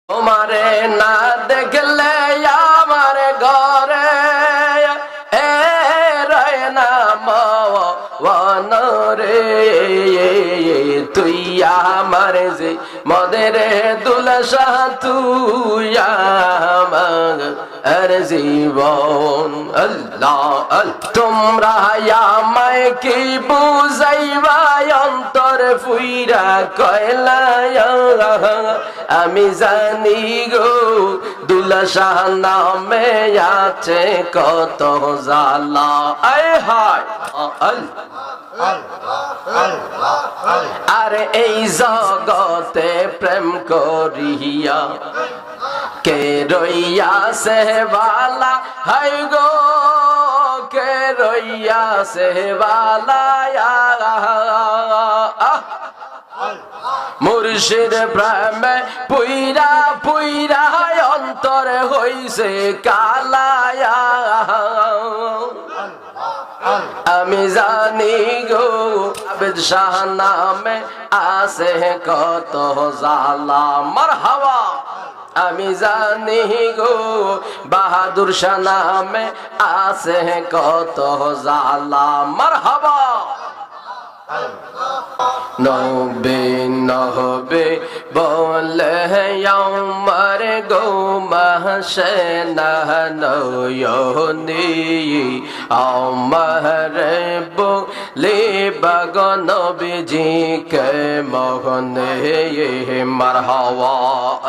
তোমারে না দেখলে আমার ঘরে এ রয় না মনরে তুই আমার যে মদের দুলসা তুই আমার জীবন আল্লাহ তোমরা আমায় কি বুঝাইবা অন্তর ফুইরা কয়লা আমি জানি গো দুলসা নামে আছে কত জালা আয় হায় আরে এই জগতে প্রেম করিয়া কে রইয়া সেবালা হাই গো কে রইয়া সেবালা মুর্শিদ প্রেমে পুইরা পুইরা অন্তরে হইছে কালায়া আমি জানি গো আবেদ শাহ নামে আছে কত জালা মারহাবা আমি জানি গো বাহাদুর শাহ নামে আছে কত জালা মারহাবা নবে নহবে বলে আমার গো মাসে নয়নি আমার বলে বাগন বিজি কে মোহনে মারহাবা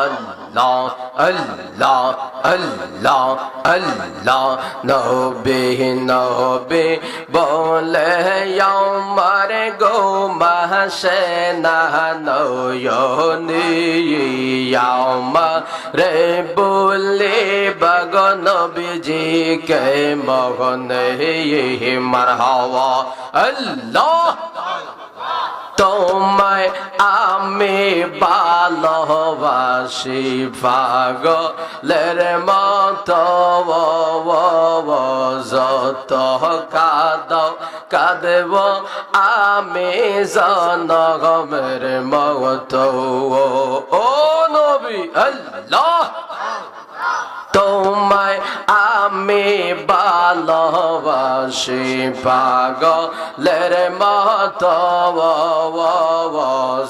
আল্লাহ আল্লাহ আল্লাহ আল্লাহ নবে নহবে বলে আমার গো মাসে নয়নি আমারে বলে বাগন বিজি কে মোহনে মারহাবা আল্লাহ তোমায় আমি ভালোবাসি পাগলের মতো যত কাঁদাও কাঁদব আমি জনগমের মতো ও নবী আল্লাহ তোমায় আমি ভালোবাসি পাগলের মতো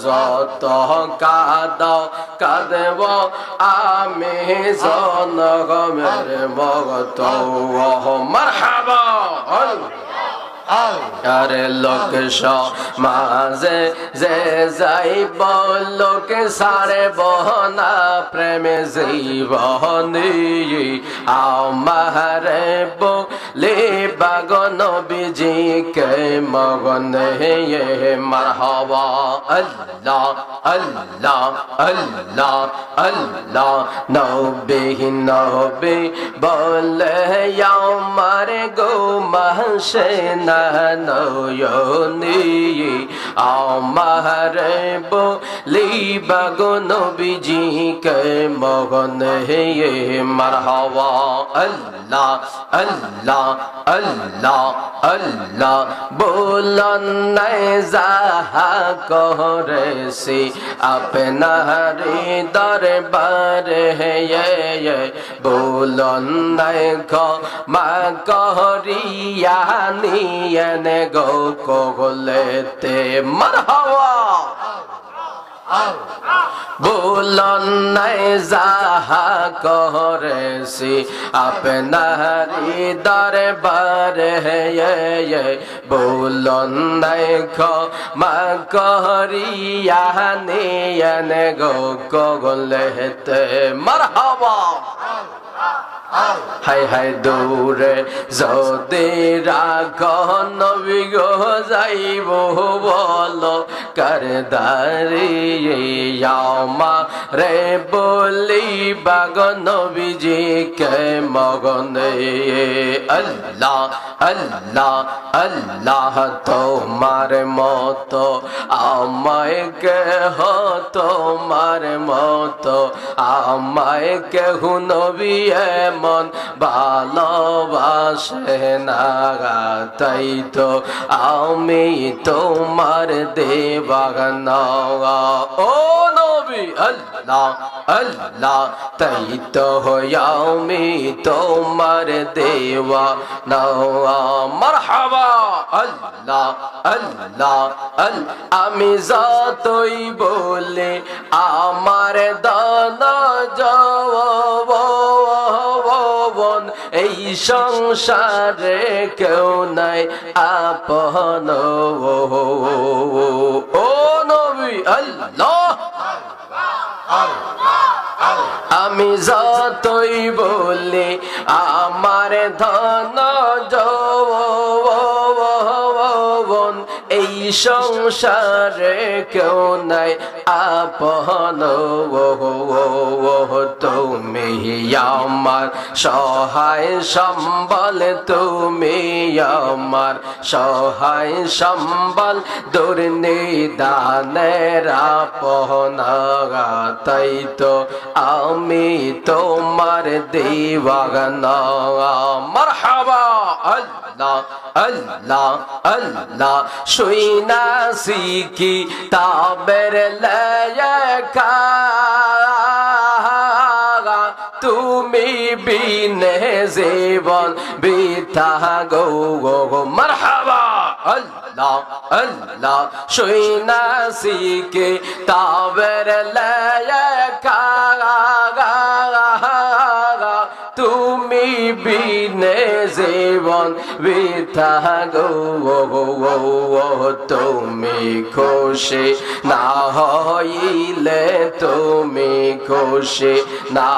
যত কাঁদাও কাঁদব আমি জনগমের মতো মারহাবা আরে লোক মাঝে যে যাইব লোক সারে বহনা প্রেমে জীবনী আমারে বলে বাগন বিজি কে মগন মারহাবা আল্লাহ আল্লাহ আল্লাহ আল্লাহ নবে নবে বলে আমার গো মাসে নয়নি আমার বলি বাগন বিজি কে মগন হে মারহাবা আল্লাহ আল্লাহ আল্লাহ আল্লাহ বলন যাহা করেছি আপনারি দরবারে বলন মা করিয়া নিয়নে গো কোলেতে মারহাবা বলন যাহা করেছি আপনারি দরবারে বলন মা করিয়া নিয়নে গো কোলেতে মারহাবা হাই হাই দৌড়ে যদি রাগ নবী গো যাইব বলো করদারি আমারে বলি বাগ নবীজি কে মগনে আল্লাহ আল্লাহ আল্লাহ তোমার মতো আমায় কেহ তোমার মতো আমায় কেহ নবী যেমন ভালোবাসে না তাই তো আমি তোমার দেওয়ানা ও নবী আল্লাহ আল্লাহ তাই তো আমি তোমার দেওয়ানা মারহাবা আল্লাহ আল্লাহ আমি যতই বলে আমার দানা জবান এই সংসারে কেউ নাই আপন ও নবী আল্লাহ আমি যতই বলি আমার ধন যৌবন এই সংসারে কেউ নাই আপন তুমি আমার সহায় সম্বল তুমি আমার সহায় সম্বল দুর্নিদানের আপনা তাই তো আমি তোমার দিওয়ানা মারহাবা আল্লাহ আল্লাহ আল্লাহ শুইনা শিখি তাবের লেখা তুমি বিনে জীবন বৃথা গো মারহাবা আল্লাহ আল্লাহ শুইনা শিখি তাবের লেখা তুমি বিনে জীবন বৃথা গো তুমি খুশি না হইলে তুমি খুশি না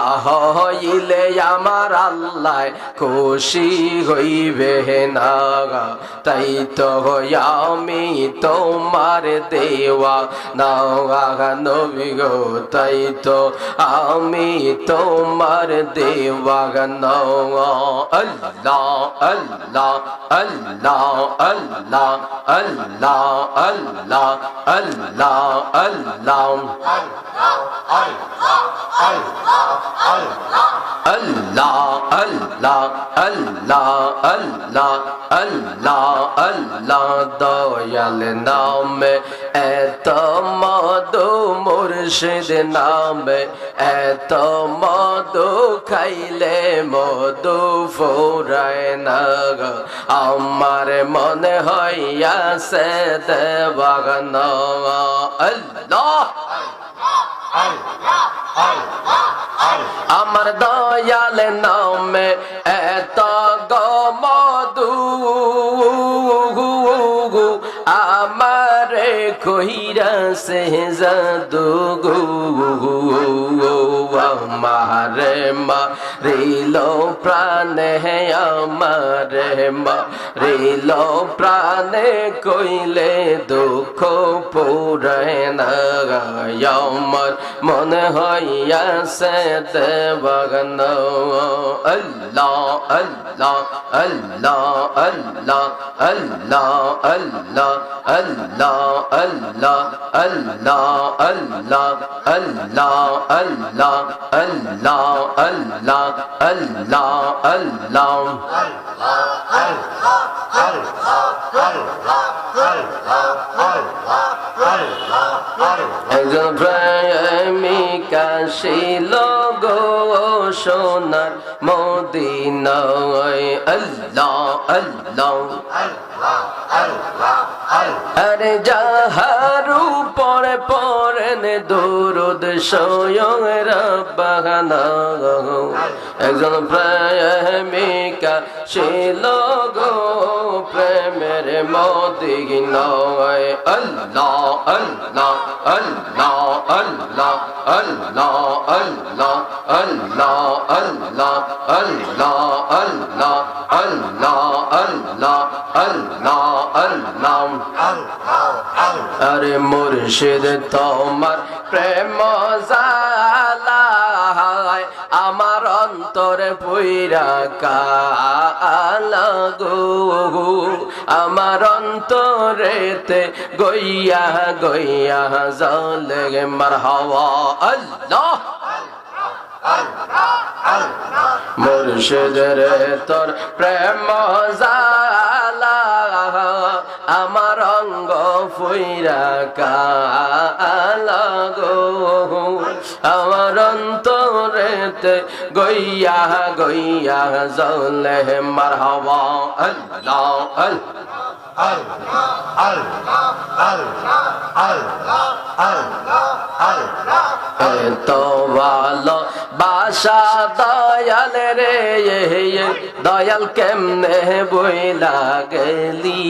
হইলে আমার আল্লাহ খুশি হইবে না তাই তো আমি তোমার দেওয়া না নবী গো তাই তো আমি তোমার দেওয়া Allah Allah Allah Allah Allah Allah Allah Allah Allah Dayal নামে এত মধু মুর্শিদ নামে এত মধু খাইলে মধু ফুরায় না আমার মনে হইয়াছে দেওয়ানা আল্লাহ আমার দয়াল নামে এত মধু আমারে কইরা সে জাদু গো আমারে মারিল প্রাণে আমারে মারিল প্রাণে কইলে দুঃখ পুরায় না আমার মনে হইয়াছে দেওয়ানা আল্লাহ আল্লাহ আল্লাহ আল্লাহ আল্লাহ আল্লাহ আল্লাহ আল্লাহ আল্লাহ আল্লাহ আল্লাহ আল্লাহ আল্লাহ আল্লাহ আল্লাহ আল্লাহ একজন প্রেমিকা ছিল গো সোনার মদিনায় আল্লাহ আল্লাহ আরে যাহারু পরে পরেন দুরুদ স্বয়ং রব্বানা একজন প্রেমিকা ছিল গো প্রেমের মদিনায় আল্লাহ আল্লাহ আল্লাহ আল্লাহ আল্লাহ আল্লাহ আল্লাহ আল্লাহ আল্লাহ আল্লাহ আল্লাহ আল্লাহ আল্লাহ আল্লাহ আরে মুর্শিদ তোমার প্রেম জালায় আমার অন্তরে পুইরা কালা গো আমার অন্তরেতে গইয়া গইয়া জলে মারহাবা আল্লাহ মুর্শিদ রে তোর প্রেম জালা আমার অঙ্গ ফুইরা কালা গো আমার অন্তরেতে গইয়া গইয়া জ্বলে মারহাবা আল্লাহ তো ভালো বাসা দয়াল রে দয়াল কেমনে বইলা গেলি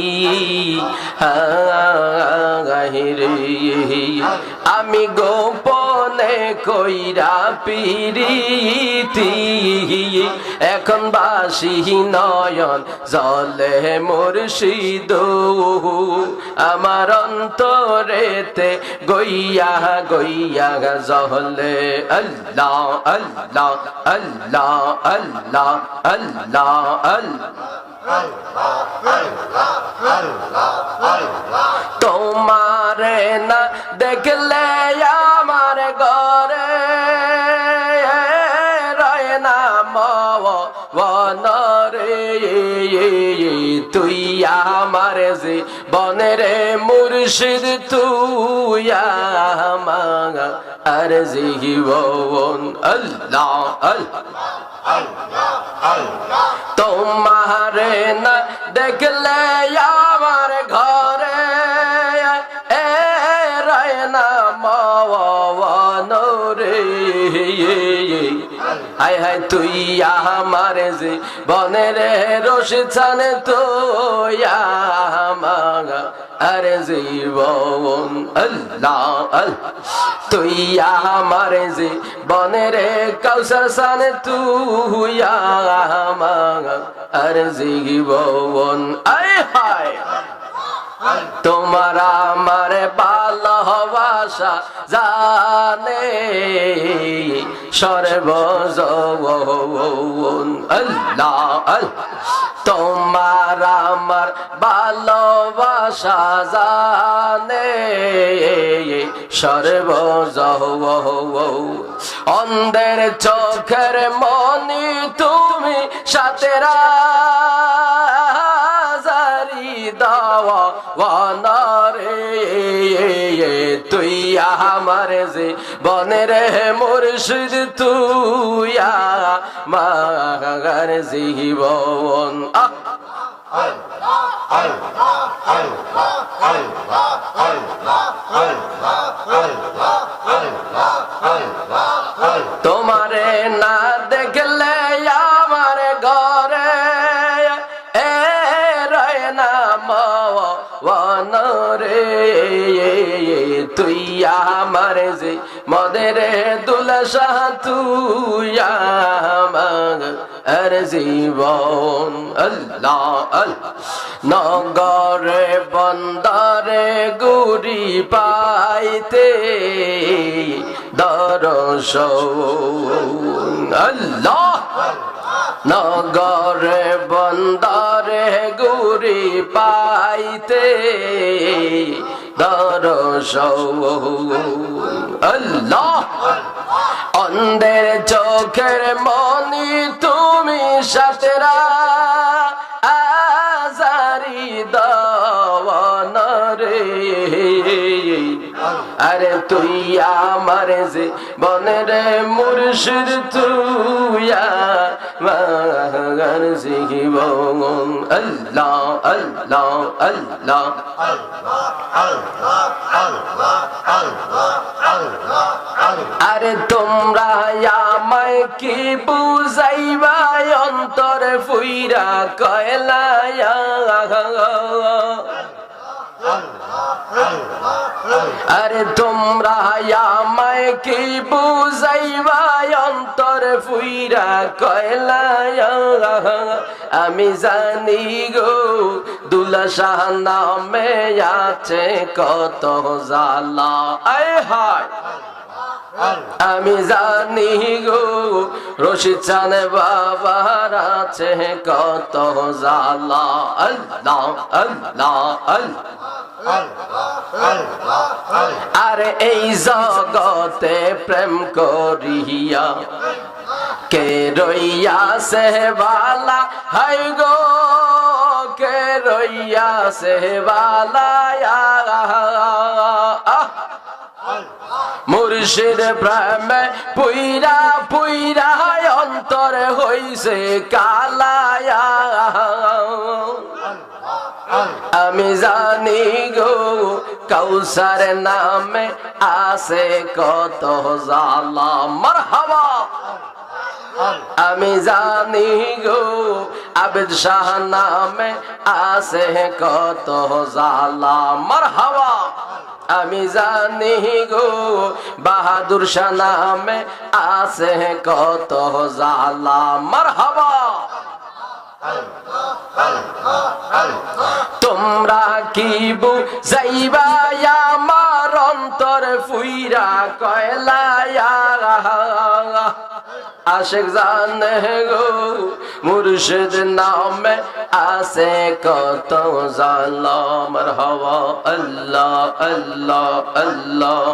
রে আমি গোপনে কইরা পিরিতি এখন বাসি নয়ন জলে মুর্শিদ আমার অন্তরেতে গইয়া গইয়া জলে আল্লাহ আল্লাহ আল্লাহ আল্লাহ আল্লাহ তোমারে না দেখলে আমার ঘরে রয় না মনরে তুই আমার যে বনেরে মুর্শিদ তুই আমার আর জীবন আল্লাহ তোমারে না দেখলে আমার ঘরে রয় না মনরে হায় হায় তুই আমার যে বনেরে রশিদ ছানে তো আমার আর জীবন আল্লাহ তুই আমার যে বনেরে কাউসার ছানে তুই আমার আর জীবন আয় হায় তোমার আমার ভালোবাসা জানে সর্বজন আল্লাহ তোমার আমার ভালোবাসা জানে সর্বজন অন্ধের চোখের মনি তুমি সাতেরা দাওয়া ওয়ানারে তুই আমার যে বনেরে মুর্শিদ তুই আমার জীবন তোমারে না দেখলে আমার ঘরে রে তুই আমার যে মদের দুলসা তুই আমার আর জীবন আল্লাহ নগরে বন্দরে গুরি পাইতে দর্শন আল্লাহ নগরে বন্দরে গুরি পাইতে দর্শন আল্লাহ অন্ধের চোখের মনি তুমি সাতেরা আজারি দাওয়ান রে আরে তুই আমার যে বনেরে মুর্শিদ তুই আমার জীবন আল্লাহ আল্লাহ আল্লাহ আরে তোমরা আমায় কি বুঝাইবা অন্তরে ফুইরা কয়লা আরে তোমরা আমায় কি বুঝাইবা অন্তরে ফুইরা কয়লা আমি জানি গো দুলা শাহ নামে আছে কত জ্বালা আয় হায় আমি জানি গো রশিদ চানে বাবার আছে কত জ্বালা আল্লাহ আল্লাহ আরে এই জগতে প্রেম করিয়া কে রইয়াছে বালা হাই গো কে রইয়াছে বালা মুর্শিদ প্রেমে পুইরা পুইরা অন্তরে হইছে কালায়া আমি জানি গো কাউসার নামে আছে কত জালা মারহাবা আমি জানি গো আবেদ শাহ নামে আছে কত জালা মারহাবা আমি জানি গো বাহাদুর শাহ নামে আছে কত জালা মারহাবা তোমরা কি বুঝাইবা আমার অন্তর ফুইরা কয়লায়া আশিক জানে গো মুর্শিদ নামে আছে কত জালা মারহাবা আল্লাহ আল্লাহ আল্লাহ